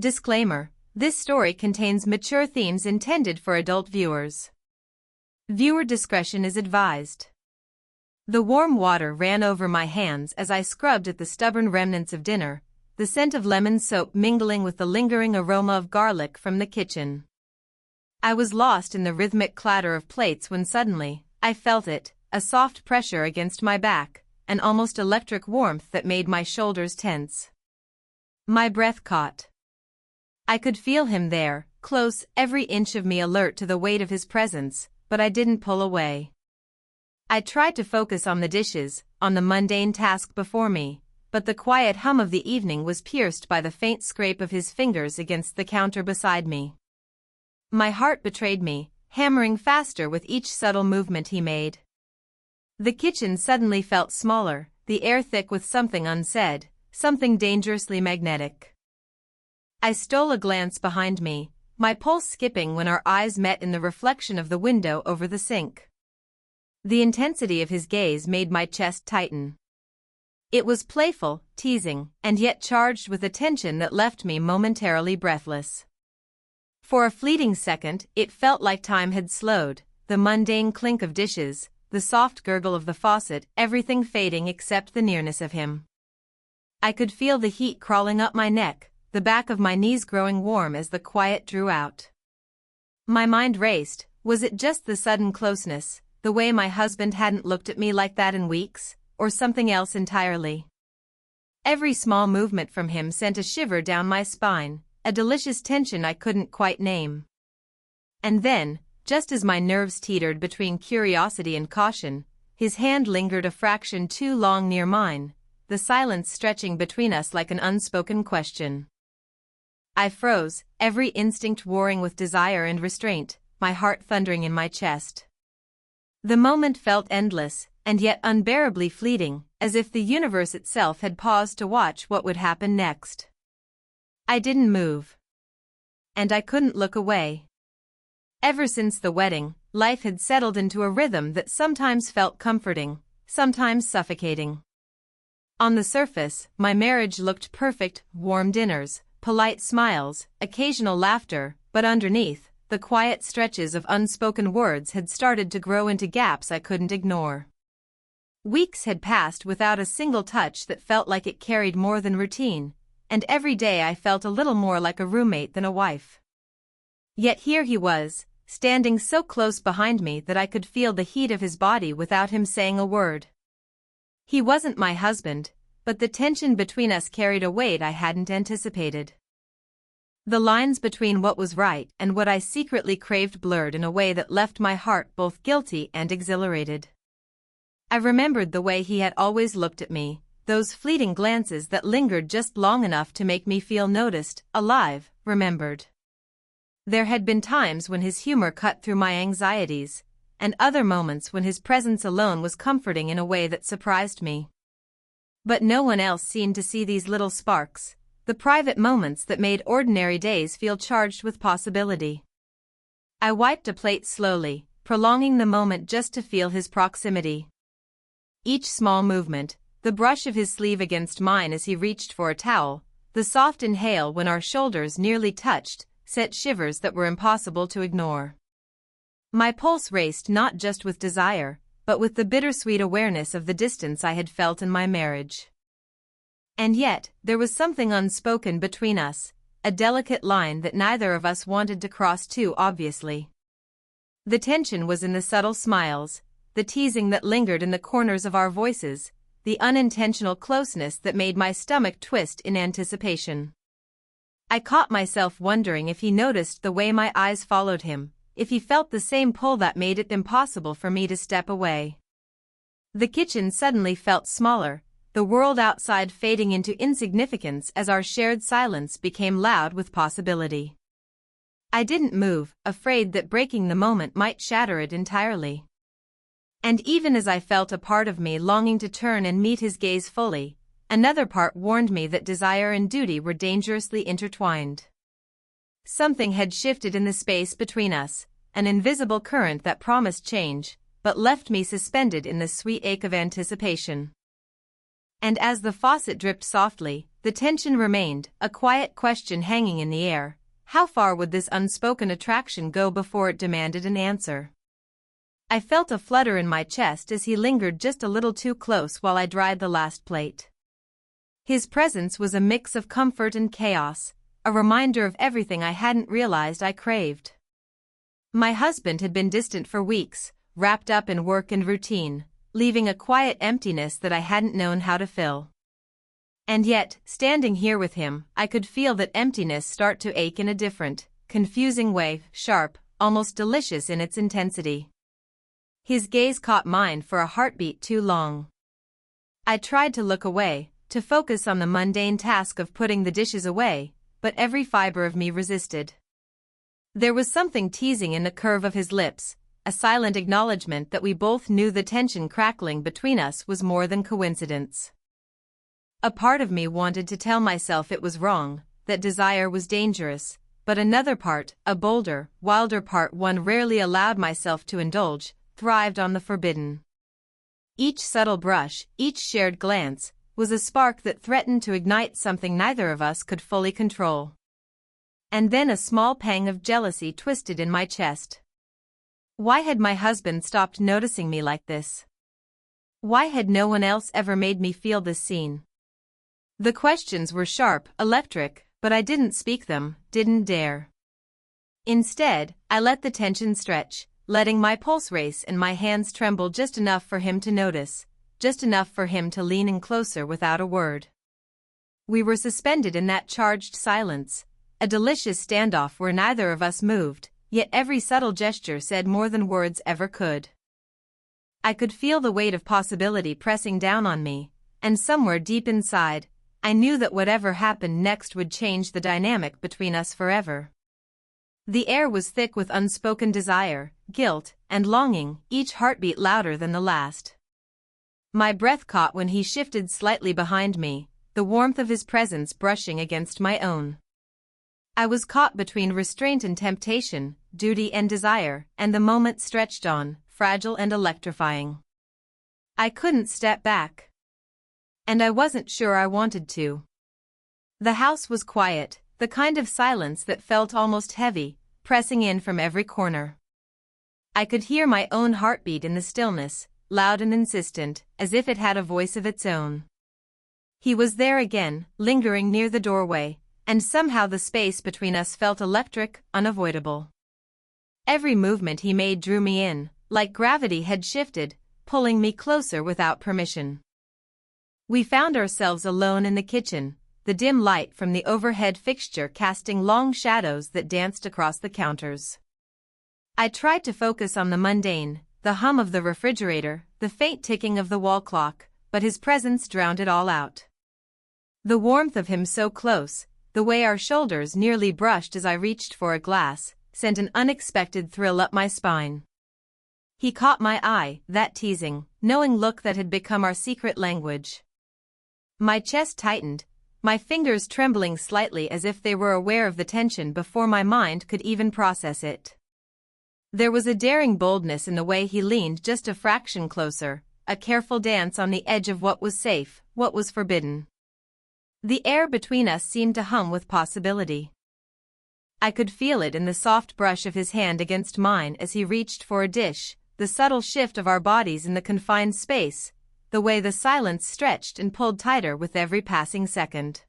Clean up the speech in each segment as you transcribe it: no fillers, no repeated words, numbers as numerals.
Disclaimer: this story contains mature themes intended for adult viewers. Viewer discretion is advised. The warm water ran over my hands as I scrubbed at the stubborn remnants of dinner, the scent of lemon soap mingling with the lingering aroma of garlic from the kitchen. I was lost in the rhythmic clatter of plates when suddenly, I felt it, a soft pressure against my back, an almost electric warmth that made my shoulders tense. My breath caught. I could feel him there, close, every inch of me alert to the weight of his presence, but I didn't pull away. I tried to focus on the dishes, on the mundane task before me, but the quiet hum of the evening was pierced by the faint scrape of his fingers against the counter beside me. My heart betrayed me, hammering faster with each subtle movement he made. The kitchen suddenly felt smaller, the air thick with something unsaid, something dangerously magnetic. I stole a glance behind me, my pulse skipping when our eyes met in the reflection of the window over the sink. The intensity of his gaze made my chest tighten. It was playful, teasing, and yet charged with a tension that left me momentarily breathless. For a fleeting second, it felt like time had slowed, the mundane clink of dishes, the soft gurgle of the faucet, everything fading except the nearness of him. I could feel the heat crawling up my neck, the back of my knees growing warm as the quiet drew out. My mind raced. Was it just the sudden closeness, the way my husband hadn't looked at me like that in weeks, or something else entirely? Every small movement from him sent a shiver down my spine, a delicious tension I couldn't quite name. And then, just as my nerves teetered between curiosity and caution, his hand lingered a fraction too long near mine, the silence stretching between us like an unspoken question. I froze, every instinct warring with desire and restraint, my heart thundering in my chest. The moment felt endless, and yet unbearably fleeting, as if the universe itself had paused to watch what would happen next. I didn't move. And I couldn't look away. Ever since the wedding, life had settled into a rhythm that sometimes felt comforting, sometimes suffocating. On the surface, my marriage looked perfect: warm dinners, polite smiles, occasional laughter, but underneath, the quiet stretches of unspoken words had started to grow into gaps I couldn't ignore. Weeks had passed without a single touch that felt like it carried more than routine, and every day I felt a little more like a roommate than a wife. Yet here he was, standing so close behind me that I could feel the heat of his body without him saying a word. He wasn't my husband, but the tension between us carried a weight I hadn't anticipated. The lines between what was right and what I secretly craved blurred in a way that left my heart both guilty and exhilarated. I remembered the way he had always looked at me, those fleeting glances that lingered just long enough to make me feel noticed, alive, remembered. There had been times when his humor cut through my anxieties, and other moments when his presence alone was comforting in a way that surprised me. But no one else seemed to see these little sparks, the private moments that made ordinary days feel charged with possibility. I wiped a plate slowly, prolonging the moment just to feel his proximity. Each small movement, the brush of his sleeve against mine as he reached for a towel, the soft inhale when our shoulders nearly touched, sent shivers that were impossible to ignore. My pulse raced not just with desire, but with the bittersweet awareness of the distance I had felt in my marriage. And yet, there was something unspoken between us, a delicate line that neither of us wanted to cross too obviously. The tension was in the subtle smiles, the teasing that lingered in the corners of our voices, the unintentional closeness that made my stomach twist in anticipation. I caught myself wondering if he noticed the way my eyes followed him, if he felt the same pull that made it impossible for me to step away. The kitchen suddenly felt smaller, the world outside fading into insignificance as our shared silence became loud with possibility. I didn't move, afraid that breaking the moment might shatter it entirely. And even as I felt a part of me longing to turn and meet his gaze fully, another part warned me that desire and duty were dangerously intertwined. Something had shifted in the space between us, an invisible current that promised change, but left me suspended in the sweet ache of anticipation. And as the faucet dripped softly, the tension remained, a quiet question hanging in the air. How far would this unspoken attraction go before it demanded an answer? I felt a flutter in my chest as he lingered just a little too close while I dried the last plate. His presence was a mix of comfort and chaos, a reminder of everything I hadn't realized I craved. My husband had been distant for weeks, wrapped up in work and routine, leaving a quiet emptiness that I hadn't known how to fill. And yet, standing here with him, I could feel that emptiness start to ache in a different, confusing way, sharp, almost delicious in its intensity. His gaze caught mine for a heartbeat too long. I tried to look away, to focus on the mundane task of putting the dishes away, but every fiber of me resisted. There was something teasing in the curve of his lips, a silent acknowledgement that we both knew the tension crackling between us was more than coincidence. A part of me wanted to tell myself it was wrong, that desire was dangerous, but another part, a bolder, wilder part one rarely allowed myself to indulge, thrived on the forbidden. Each subtle brush, each shared glance, was a spark that threatened to ignite something neither of us could fully control. And then a small pang of jealousy twisted in my chest. Why had my husband stopped noticing me like this? Why had no one else ever made me feel this seen? The questions were sharp, electric, but I didn't speak them, didn't dare. Instead, I let the tension stretch, letting my pulse race and my hands tremble just enough for him to notice, just enough for him to lean in closer without a word. We were suspended in that charged silence, a delicious standoff where neither of us moved, yet every subtle gesture said more than words ever could. I could feel the weight of possibility pressing down on me, and somewhere deep inside, I knew that whatever happened next would change the dynamic between us forever. The air was thick with unspoken desire, guilt, and longing, each heartbeat louder than the last. My breath caught when he shifted slightly behind me, the warmth of his presence brushing against my own. I was caught between restraint and temptation, duty and desire, and the moment stretched on, fragile and electrifying. I couldn't step back. And I wasn't sure I wanted to. The house was quiet, the kind of silence that felt almost heavy, pressing in from every corner. I could hear my own heartbeat in the stillness, loud and insistent, as if it had a voice of its own. He was there again, lingering near the doorway, and somehow the space between us felt electric, unavoidable. Every movement he made drew me in, like gravity had shifted, pulling me closer without permission. We found ourselves alone in the kitchen, the dim light from the overhead fixture casting long shadows that danced across the counters. I tried to focus on the mundane, the hum of the refrigerator, the faint ticking of the wall clock, but his presence drowned it all out. The warmth of him so close, the way our shoulders nearly brushed as I reached for a glass, sent an unexpected thrill up my spine. He caught my eye, that teasing, knowing look that had become our secret language. My chest tightened, my fingers trembling slightly as if they were aware of the tension before my mind could even process it. There was a daring boldness in the way he leaned just a fraction closer, a careful dance on the edge of what was safe, what was forbidden. The air between us seemed to hum with possibility. I could feel it in the soft brush of his hand against mine as he reached for a dish, the subtle shift of our bodies in the confined space, the way the silence stretched and pulled tighter with every passing second.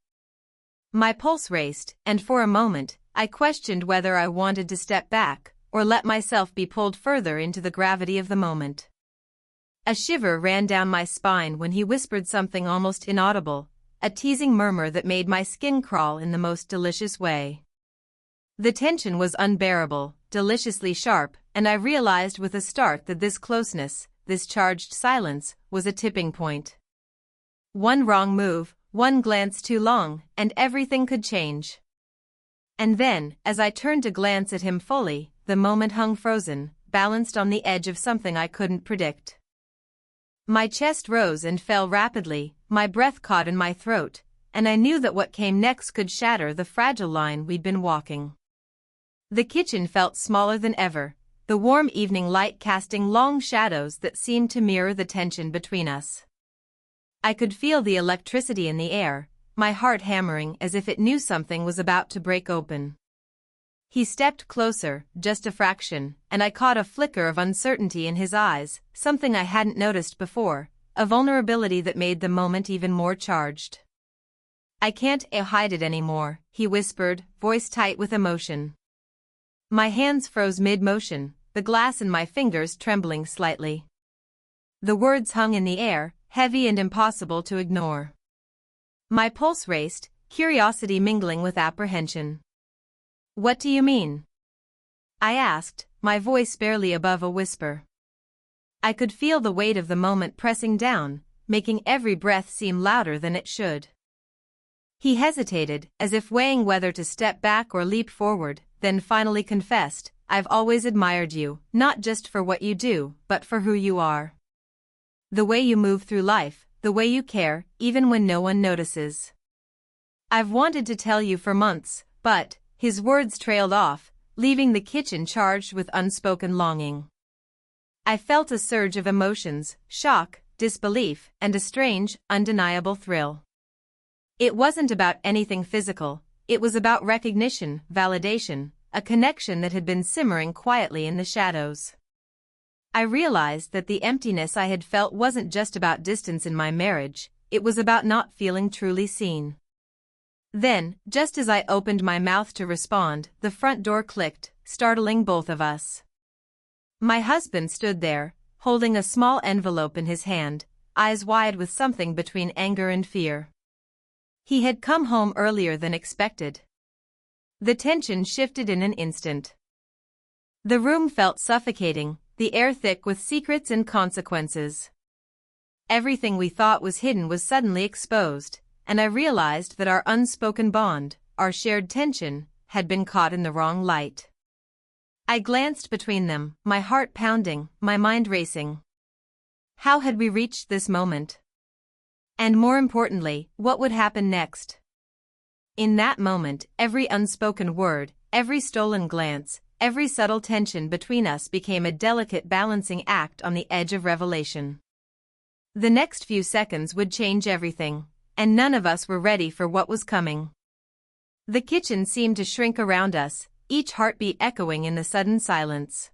My pulse raced, and for a moment, I questioned whether I wanted to step back, or let myself be pulled further into the gravity of the moment. A shiver ran down my spine when he whispered something almost inaudible, a teasing murmur that made my skin crawl in the most delicious way. The tension was unbearable, deliciously sharp, and I realized with a start that this closeness, this charged silence, was a tipping point. One wrong move, one glance too long, and everything could change. And then, as I turned to glance at him fully, the moment hung frozen, balanced on the edge of something I couldn't predict. My chest rose and fell rapidly, my breath caught in my throat, and I knew that what came next could shatter the fragile line we'd been walking. The kitchen felt smaller than ever, the warm evening light casting long shadows that seemed to mirror the tension between us. I could feel the electricity in the air, my heart hammering as if it knew something was about to break open. He stepped closer, just a fraction, and I caught a flicker of uncertainty in his eyes, something I hadn't noticed before, a vulnerability that made the moment even more charged. "I can't hide it anymore," he whispered, voice tight with emotion. My hands froze mid-motion, the glass in my fingers trembling slightly. The words hung in the air, heavy and impossible to ignore. My pulse raced, curiosity mingling with apprehension. "What do you mean?" I asked, my voice barely above a whisper. I could feel the weight of the moment pressing down, making every breath seem louder than it should. He hesitated, as if weighing whether to step back or leap forward, then finally confessed, "I've always admired you, not just for what you do, but for who you are. The way you move through life, the way you care, even when no one notices. I've wanted to tell you for months, but..." His words trailed off, leaving the kitchen charged with unspoken longing. I felt a surge of emotions, shock, disbelief, and a strange, undeniable thrill. It wasn't about anything physical, it was about recognition, validation, a connection that had been simmering quietly in the shadows. I realized that the emptiness I had felt wasn't just about distance in my marriage, it was about not feeling truly seen. Then, just as I opened my mouth to respond, the front door clicked, startling both of us. My husband stood there, holding a small envelope in his hand, eyes wide with something between anger and fear. He had come home earlier than expected. The tension shifted in an instant. The room felt suffocating, the air thick with secrets and consequences. Everything we thought was hidden was suddenly exposed, and I realized that our unspoken bond, our shared tension, had been caught in the wrong light. I glanced between them, my heart pounding, my mind racing. How had we reached this moment? And more importantly, what would happen next? In that moment, every unspoken word, every stolen glance, every subtle tension between us became a delicate balancing act on the edge of revelation. The next few seconds would change everything, and none of us were ready for what was coming. The kitchen seemed to shrink around us, each heartbeat echoing in the sudden silence.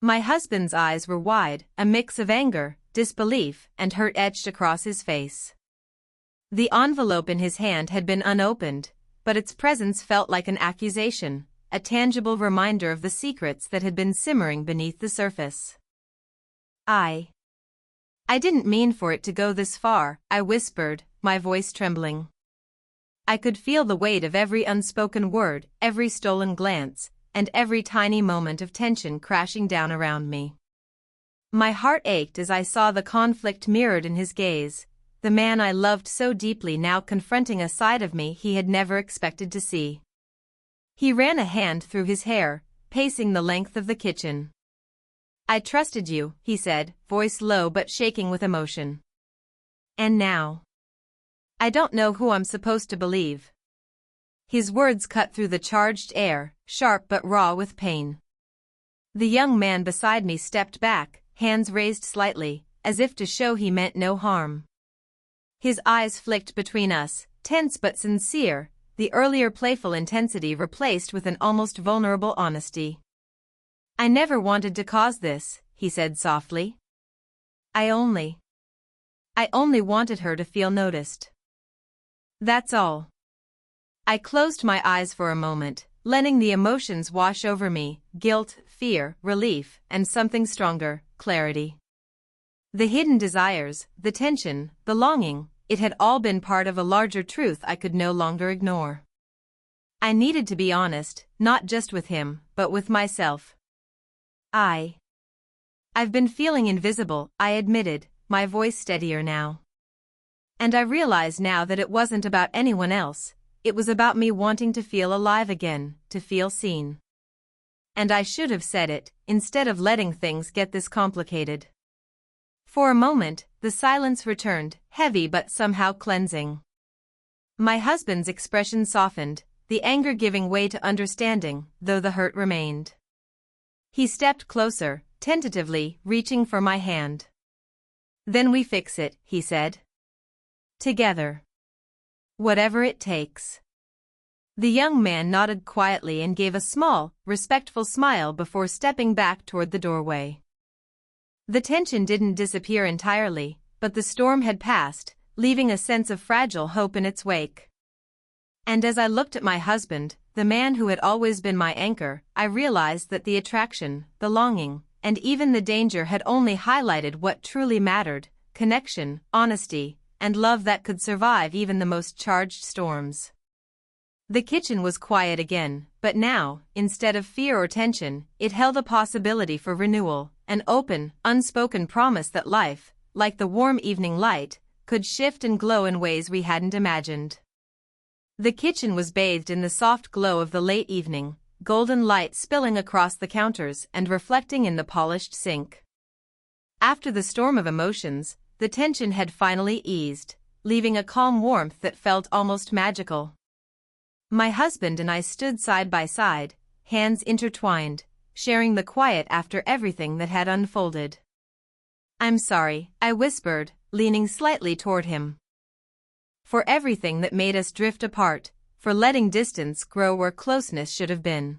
My husband's eyes were wide, a mix of anger, disbelief, and hurt etched across his face. The envelope in his hand had been unopened, but its presence felt like an accusation, a tangible reminder of the secrets that had been simmering beneath the surface. I didn't mean for it to go this far," I whispered, my voice trembling. I could feel the weight of every unspoken word, every stolen glance, and every tiny moment of tension crashing down around me. My heart ached as I saw the conflict mirrored in his gaze, the man I loved so deeply now confronting a side of me he had never expected to see. He ran a hand through his hair, pacing the length of the kitchen. "I trusted you," he said, voice low but shaking with emotion. "And now? I don't know who I'm supposed to believe." His words cut through the charged air, sharp but raw with pain. The young man beside me stepped back, hands raised slightly, as if to show he meant no harm. His eyes flicked between us, tense but sincere, the earlier playful intensity replaced with an almost vulnerable honesty. "I never wanted to cause this," he said softly. I only wanted her to feel noticed. That's all." I closed my eyes for a moment, letting the emotions wash over me, guilt, fear, relief, and something stronger, clarity. The hidden desires, the tension, the longing, it had all been part of a larger truth I could no longer ignore. I needed to be honest, not just with him, but with myself. I've been feeling invisible," I admitted, my voice steadier now. And I realize now that it wasn't about anyone else, it was about me wanting to feel alive again, to feel seen. And I should have said it, instead of letting things get this complicated. For a moment, the silence returned, heavy but somehow cleansing. My husband's expression softened, the anger giving way to understanding, though the hurt remained. He stepped closer, tentatively, reaching for my hand. "Then we fix it," he said. "Together. Whatever it takes. The young man nodded quietly and gave a small, respectful smile before stepping back toward the doorway. The tension didn't disappear entirely, but the storm had passed, leaving a sense of fragile hope in its wake. And as I looked at my husband, the man who had always been my anchor, I realized that the attraction, the longing, and even the danger had only highlighted what truly mattered: connection, honesty, and love that could survive even the most charged storms. The kitchen was quiet again, but now, instead of fear or tension, it held a possibility for renewal, an open, unspoken promise that life, like the warm evening light, could shift and glow in ways we hadn't imagined. The kitchen was bathed in the soft glow of the late evening, golden light spilling across the counters and reflecting in the polished sink. After the storm of emotions, the tension had finally eased, leaving a calm warmth that felt almost magical. My husband and I stood side by side, hands intertwined, sharing the quiet after everything that had unfolded. "I'm sorry," I whispered, leaning slightly toward him. "For everything that made us drift apart, for letting distance grow where closeness should have been."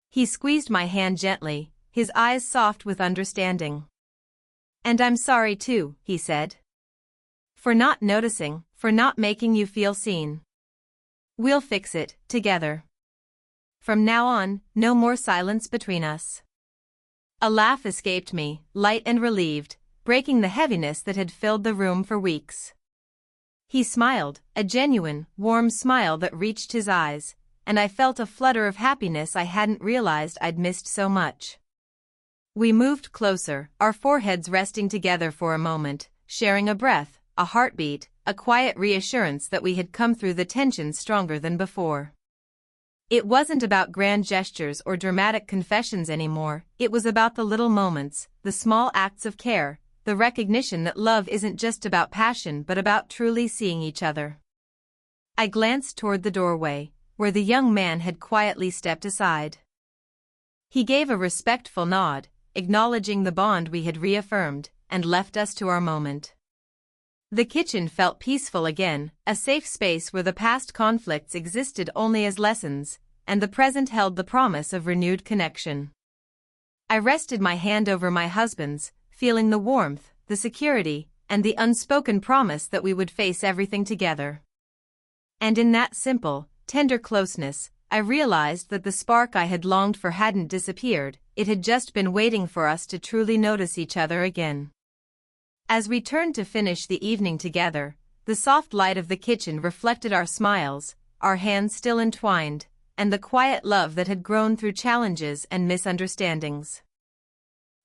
He squeezed my hand gently, his eyes soft with understanding. "And I'm sorry too," he said. "For not noticing, for not making you feel seen. We'll fix it, together. From now on, no more silence between us." A laugh escaped me, light and relieved, breaking the heaviness that had filled the room for weeks. He smiled, a genuine, warm smile that reached his eyes, and I felt a flutter of happiness I hadn't realized I'd missed so much. We moved closer, our foreheads resting together for a moment, sharing a breath, a heartbeat, a quiet reassurance that we had come through the tension stronger than before. It wasn't about grand gestures or dramatic confessions anymore, it was about the little moments, the small acts of care, the recognition that love isn't just about passion but about truly seeing each other. I glanced toward the doorway, where the young man had quietly stepped aside. He gave a respectful nod, acknowledging the bond we had reaffirmed, and left us to our moment. The kitchen felt peaceful again, a safe space where the past conflicts existed only as lessons, and the present held the promise of renewed connection. I rested my hand over my husband's, feeling the warmth, the security, and the unspoken promise that we would face everything together. And in that simple, tender closeness, I realized that the spark I had longed for hadn't disappeared, it had just been waiting for us to truly notice each other again. As we turned to finish the evening together, the soft light of the kitchen reflected our smiles, our hands still entwined, and the quiet love that had grown through challenges and misunderstandings.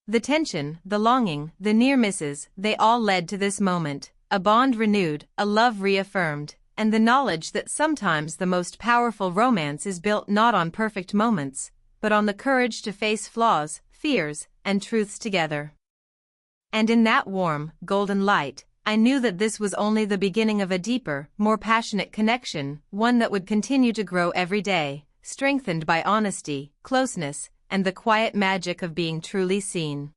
The tension, the longing, the near misses, they all led to this moment, a bond renewed, a love reaffirmed, and the knowledge that sometimes the most powerful romance is built not on perfect moments, but on the courage to face flaws, fears, and truths together. And in that warm, golden light, I knew that this was only the beginning of a deeper, more passionate connection, one that would continue to grow every day, strengthened by honesty, closeness, and the quiet magic of being truly seen.